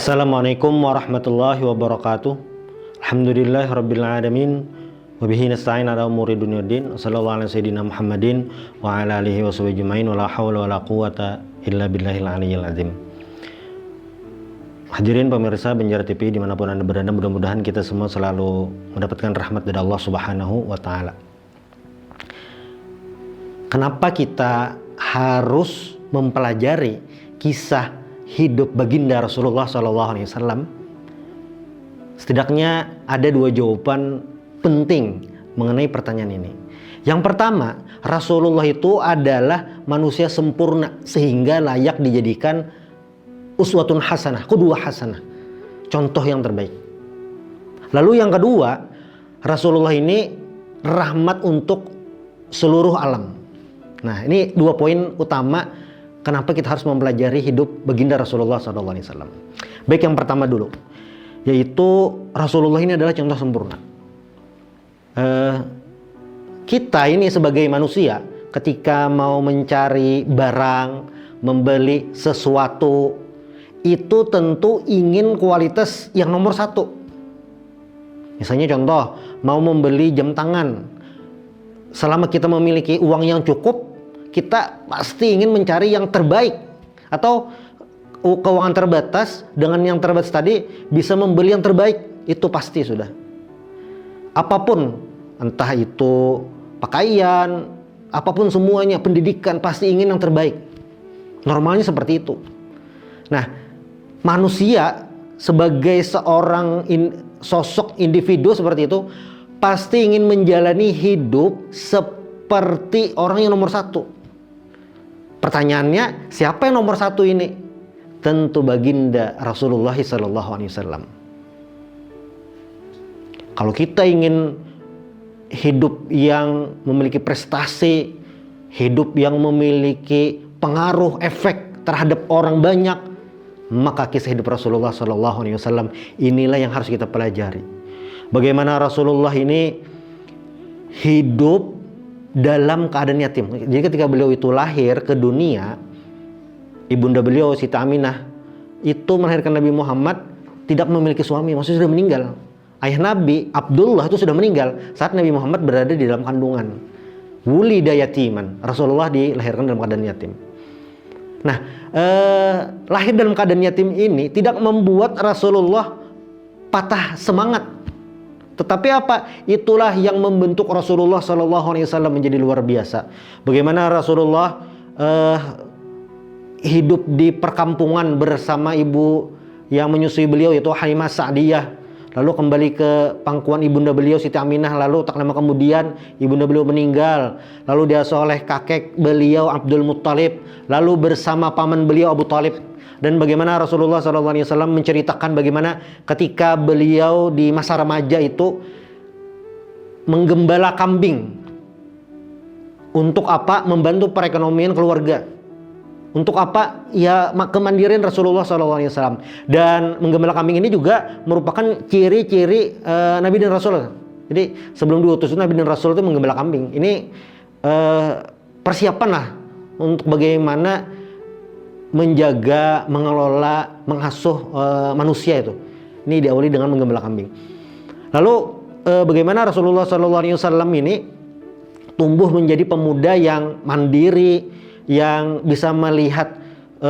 Assalamualaikum warahmatullahi wabarakatuh. Alhamdulillahirabbil alamin wa bihi nasta'in ala umuri dunya din. Wassallallahu ala sayyidina Muhammadin wa ala alihi washabihi ajmain wa la haula wa la quwata illa billahil aliyyil azim. Hadirin pemirsa Banjar TV dimanapun Anda berada, mudah-mudahan kita semua selalu mendapatkan rahmat dari Allah Subhanahu wa ta'ala. Kenapa kita harus mempelajari kisah hidup baginda Rasulullah SAW? Setidaknya ada dua jawaban penting mengenai pertanyaan ini. Yang pertama, Rasulullah itu adalah manusia sempurna sehingga layak dijadikan uswatun hasanah, qudwah hasanah, contoh yang terbaik. Lalu yang kedua, Rasulullah ini rahmat untuk seluruh alam. Nah, ini dua poin utama kenapa kita harus mempelajari hidup baginda Rasulullah SAW. Baik, yang pertama dulu, yaitu Rasulullah ini adalah contoh sempurna. Kita ini sebagai manusia, ketika mau mencari barang, membeli sesuatu, itu tentu ingin kualitas yang nomor satu. Misalnya contoh, mau membeli jam tangan, selama kita memiliki uang yang cukup, kita pasti ingin mencari yang terbaik. Atau keuangan terbatas, dengan yang terbatas tadi bisa membeli yang terbaik, itu pasti sudah. Apapun, entah itu pakaian, apapun semuanya, pendidikan, pasti ingin yang terbaik. Normalnya seperti itu. Nah, manusia sebagai seorang sosok individu seperti itu pasti ingin menjalani hidup seperti orang yang nomor satu. Pertanyaannya, siapa yang nomor satu ini? Tentu baginda Rasulullah SAW. Kalau kita ingin hidup yang memiliki prestasi, hidup yang memiliki pengaruh efek terhadap orang banyak, maka kisah hidup Rasulullah SAW inilah yang harus kita pelajari. Bagaimana Rasulullah ini hidup dalam keadaan yatim. Jadi ketika beliau itu lahir ke dunia, ibunda beliau Siti Aminah itu melahirkan Nabi Muhammad tidak memiliki suami, maksudnya sudah meninggal. Ayah Nabi Abdullah itu sudah meninggal saat Nabi Muhammad berada di dalam kandungan. Wulida yatiman, Rasulullah dilahirkan dalam keadaan yatim. Nah, lahir dalam keadaan yatim ini tidak membuat Rasulullah patah semangat. Tetapi apa? Itulah yang membentuk Rasulullah SAW menjadi luar biasa. Bagaimana Rasulullah hidup di perkampungan bersama ibu yang menyusui beliau, yaitu Halimah Sa'diyah. Lalu kembali ke pangkuan ibunda beliau Siti Aminah. Lalu tak lama kemudian ibunda beliau meninggal. Lalu diasuh oleh kakek beliau Abdul Muttalib. Lalu bersama paman beliau Abu Talib. Dan bagaimana Rasulullah SAW menceritakan bagaimana ketika beliau di masa remaja itu menggembala kambing. Untuk apa? Membantu perekonomian keluarga. Untuk apa? Ya, kemandirian Rasulullah SAW. Dan menggembala kambing ini juga merupakan ciri-ciri Nabi dan Rasul. Jadi sebelum diutus Nabi dan Rasul itu menggembala kambing. Ini persiapan lah untuk bagaimana menjaga, mengelola, mengasuh manusia itu. Ini diawali dengan menggembala kambing. Lalu bagaimana Rasulullah SAW ini tumbuh menjadi pemuda yang mandiri, yang bisa melihat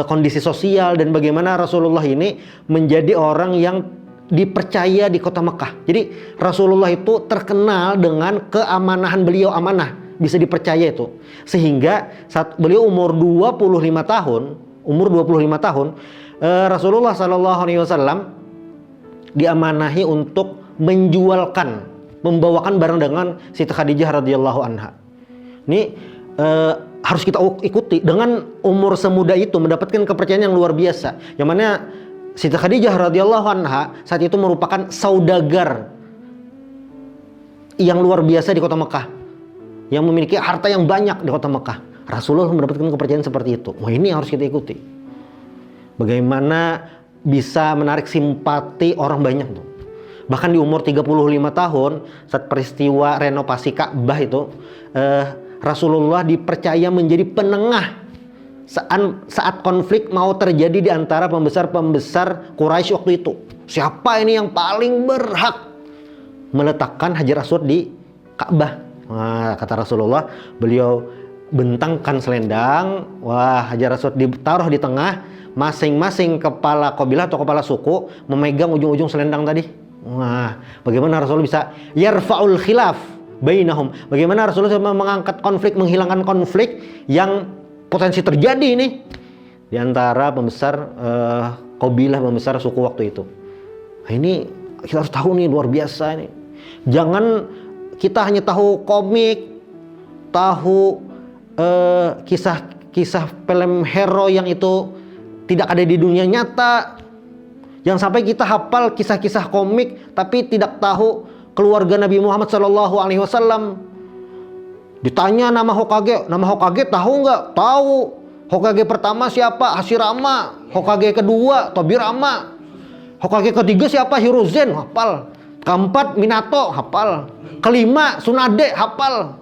kondisi sosial, dan bagaimana Rasulullah ini menjadi orang yang dipercaya di kota Mekah. Jadi Rasulullah itu terkenal dengan keamanahan beliau, amanah, bisa dipercaya itu. Sehingga saat beliau umur 25 tahun, Rasulullah SAW diamanahi untuk membawakan barang dengan Siti Khadijah radhiyallahu anha. Ini harus kita ikuti. Dengan umur semuda itu mendapatkan kepercayaan yang luar biasa. Yang mana Siti Khadijah radhiyallahu anha saat itu merupakan saudagar yang luar biasa di kota Mekah, yang memiliki harta yang banyak di kota Mekah. Rasulullah mendapatkan kepercayaan seperti itu. Wah, ini harus kita ikuti. Bagaimana bisa menarik simpati orang banyak tuh. Bahkan di umur 35 tahun saat peristiwa renovasi Ka'bah itu, Rasulullah dipercaya menjadi penengah saat konflik mau terjadi di antara pembesar-pembesar Quraisy waktu itu. Siapa ini yang paling berhak meletakkan Hajar Aswad di Ka'bah? Nah, kata Rasulullah, beliau bentangkan selendang. Wah, Hajar Aswad ditaruh di tengah. Masing-masing kepala kabilah atau kepala suku memegang ujung-ujung selendang tadi. Wah, bagaimana Rasulullah bisa yarfa'ul khilaf bainahum? Bagaimana Rasulullah mengangkat konflik, menghilangkan konflik yang potensi terjadi ini di antara pembesar kabilah, pembesar suku waktu itu. Nah, ini kita harus tahu nih, luar biasa ini. Jangan kita hanya tahu komik, tahu kisah-kisah film hero yang itu tidak ada di dunia nyata. Jangan sampai kita hafal kisah-kisah komik tapi tidak tahu keluarga Nabi Muhammad SAW. Ditanya nama Hokage tahu nggak? Tahu. Hokage pertama siapa? Hashirama. Hokage kedua Tobirama. Hokage ketiga siapa? Hiruzen, hafal. Keempat Minato, hafal. Kelima Tsunade, hafal.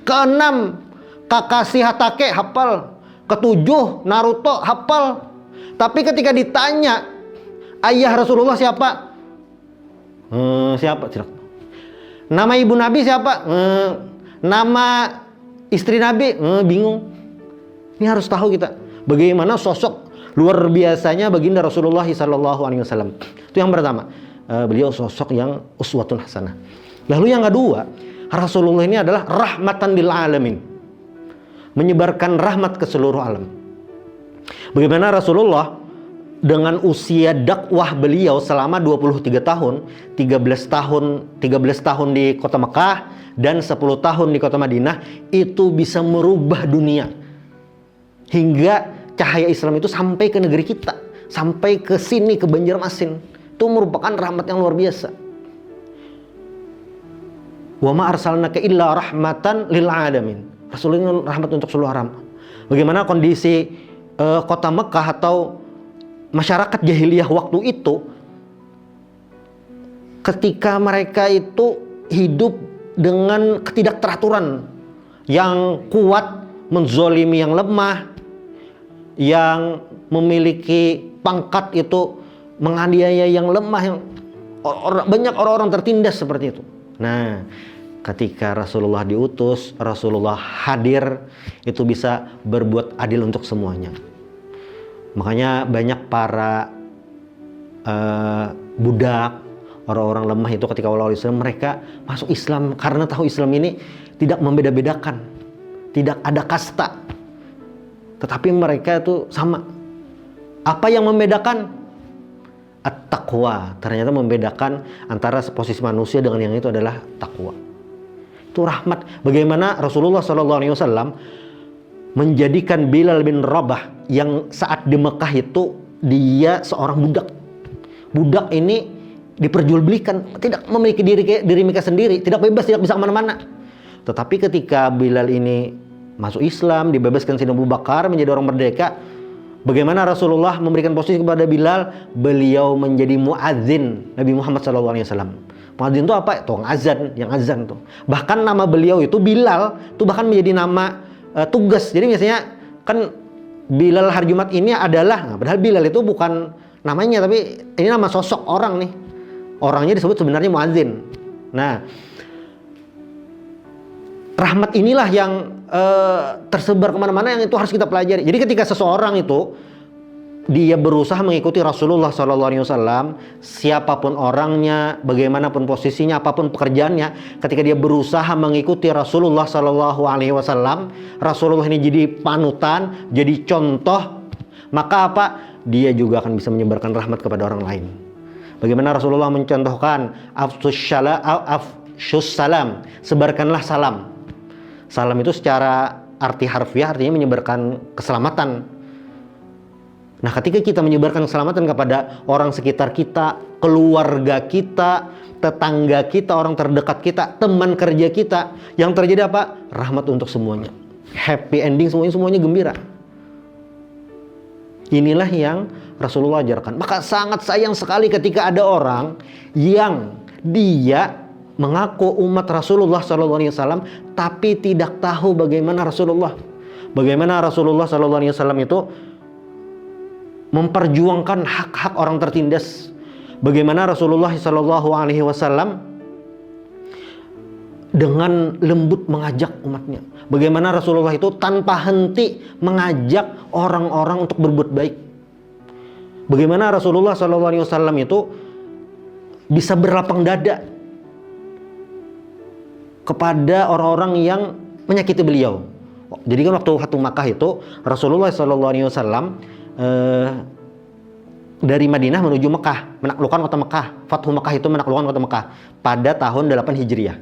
Keenam Kakashi Hatake, hafal. Ketujuh Naruto, hafal. Tapi ketika ditanya ayah Rasulullah siapa? Siapa? Nama ibu Nabi siapa? Nama istri Nabi? Bingung. Ini harus tahu kita bagaimana sosok luar biasanya baginda Rasulullah SAW. Itu yang pertama. Beliau sosok yang uswatun hasanah. Lalu yang kedua, Rasulullah ini adalah rahmatan lil alamin, menyebarkan rahmat ke seluruh alam. Bagaimana Rasulullah dengan usia dakwah beliau selama 23 tahun, 13 tahun di kota Mekah dan 10 tahun di kota Madinah, itu bisa merubah dunia. Hingga cahaya Islam itu sampai ke negeri kita, sampai ke sini, ke Banjarmasin. Itu merupakan rahmat yang luar biasa. Wa ma arsalnaka illa rahmatan lil alamin. Rasulullah rahmat untuk seluruh alam. Bagaimana kondisi kota Mekah atau masyarakat jahiliyah waktu itu, ketika mereka itu hidup dengan ketidakteraturan, yang kuat menzolimi yang lemah, yang memiliki pangkat itu menganiaya yang lemah, yang banyak orang-orang tertindas seperti itu. Nah, ketika Rasulullah diutus, Rasulullah hadir, itu bisa berbuat adil untuk semuanya. Makanya banyak para budak, orang-orang lemah itu ketika awal-awal Islam, mereka masuk Islam karena tahu Islam ini tidak membeda-bedakan, tidak ada kasta, tetapi mereka itu sama. Apa yang membedakan? At-taqwa. Ternyata membedakan antara posisi manusia dengan yang itu adalah takwa. Itu rahmat. Bagaimana Rasulullah SAW menjadikan Bilal bin Rabah yang saat di Mekah itu dia seorang budak. Budak ini diperjualbelikan, tidak memiliki diri mereka sendiri, tidak bebas, tidak bisa kemana-mana. Tetapi ketika Bilal ini masuk Islam, dibebaskan Sayyidina Abu Bakar, menjadi orang merdeka, bagaimana Rasulullah memberikan posisi kepada Bilal? Beliau menjadi muadzin Nabi Muhammad SAW. Muadzin itu apa? Tukang azan, yang azan tuh. Bahkan nama beliau itu Bilal, itu bahkan menjadi nama tugas. Jadi biasanya kan Bilal hari Jumat ini adalah, padahal Bilal itu bukan namanya, tapi ini nama sosok orang nih. Orangnya disebut sebenarnya muadzin. Nah, rahmat inilah yang tersebar kemana-mana, yang itu harus kita pelajari. Jadi ketika seseorang itu dia berusaha mengikuti Rasulullah SAW, siapapun orangnya, bagaimanapun posisinya, apapun pekerjaannya, ketika dia berusaha mengikuti Rasulullah SAW, Rasulullah ini jadi panutan, jadi contoh, maka apa? Dia juga akan bisa menyebarkan rahmat kepada orang lain. Bagaimana Rasulullah mencontohkan afshus salam, sebarkanlah salam. Salam itu secara arti harfiah artinya menyebarkan keselamatan. Nah, ketika kita menyebarkan keselamatan kepada orang sekitar kita, keluarga kita, tetangga kita, orang terdekat kita, teman kerja kita, yang terjadi apa? Rahmat untuk semuanya. Happy ending, semuanya gembira. Inilah yang Rasulullah ajarkan. Maka sangat sayang sekali ketika ada orang yang dia mengaku umat Rasulullah SAW tapi tidak tahu bagaimana Rasulullah. Bagaimana Rasulullah SAW itu memperjuangkan hak-hak orang tertindas. Bagaimana Rasulullah SAW dengan lembut mengajak umatnya. Bagaimana Rasulullah itu tanpa henti mengajak orang-orang untuk berbuat baik. Bagaimana Rasulullah SAW itu bisa berlapang dada kepada orang-orang yang menyakiti beliau. Jadi kan waktu Fatu Makkah itu Rasulullah SAW dari Madinah menuju Mekah, menaklukkan kota Mekah. Fathu Mekah itu menaklukkan kota Mekah pada tahun 8 Hijriah.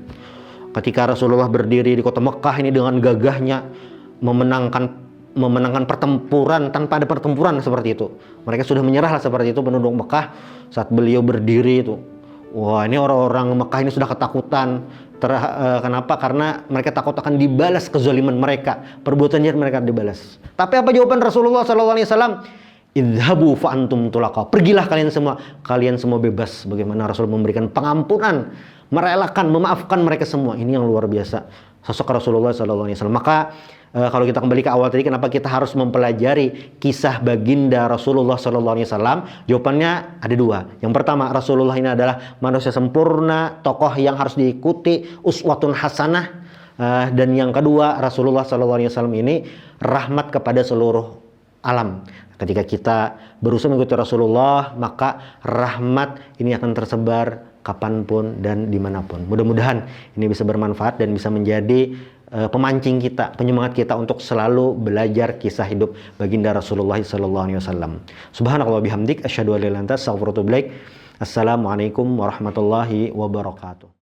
Ketika Rasulullah berdiri di kota Mekah ini dengan gagahnya memenangkan pertempuran tanpa ada pertempuran seperti itu. Mereka sudah menyerah seperti itu penduduk Mekah saat beliau berdiri itu. Wah, ini orang-orang Mekah ini sudah ketakutan. Kenapa? Karena mereka takut akan dibalas kezaliman mereka, perbuatan jahat mereka dibalas. Tapi apa jawaban Rasulullah SAW? Idhabu fa antum tulaqa. Pergilah kalian semua bebas. Bagaimana Rasul memberikan pengampunan, merelakan, memaafkan mereka semua. Ini yang luar biasa sosok Rasulullah SAW. Maka kalau kita kembali ke awal tadi, kenapa kita harus mempelajari kisah baginda Rasulullah SAW? Jawabannya ada dua. Yang pertama, Rasulullah ini adalah manusia sempurna, tokoh yang harus diikuti, uswatun hasanah. Dan yang kedua, Rasulullah SAW ini rahmat kepada seluruh alam. Ketika kita berusaha mengikuti Rasulullah, maka rahmat ini akan tersebar kapanpun dan dimanapun. Mudah-mudahan ini bisa bermanfaat dan bisa menjadi pemancing kita, penyemangat kita untuk selalu belajar kisah hidup baginda Rasulullah SAW. Subhanakallah bihamdik, asyhadu an la ilaha illa anta, astaghfiruka wa atubu ilaik. Assalamualaikum warahmatullahi wabarakatuh.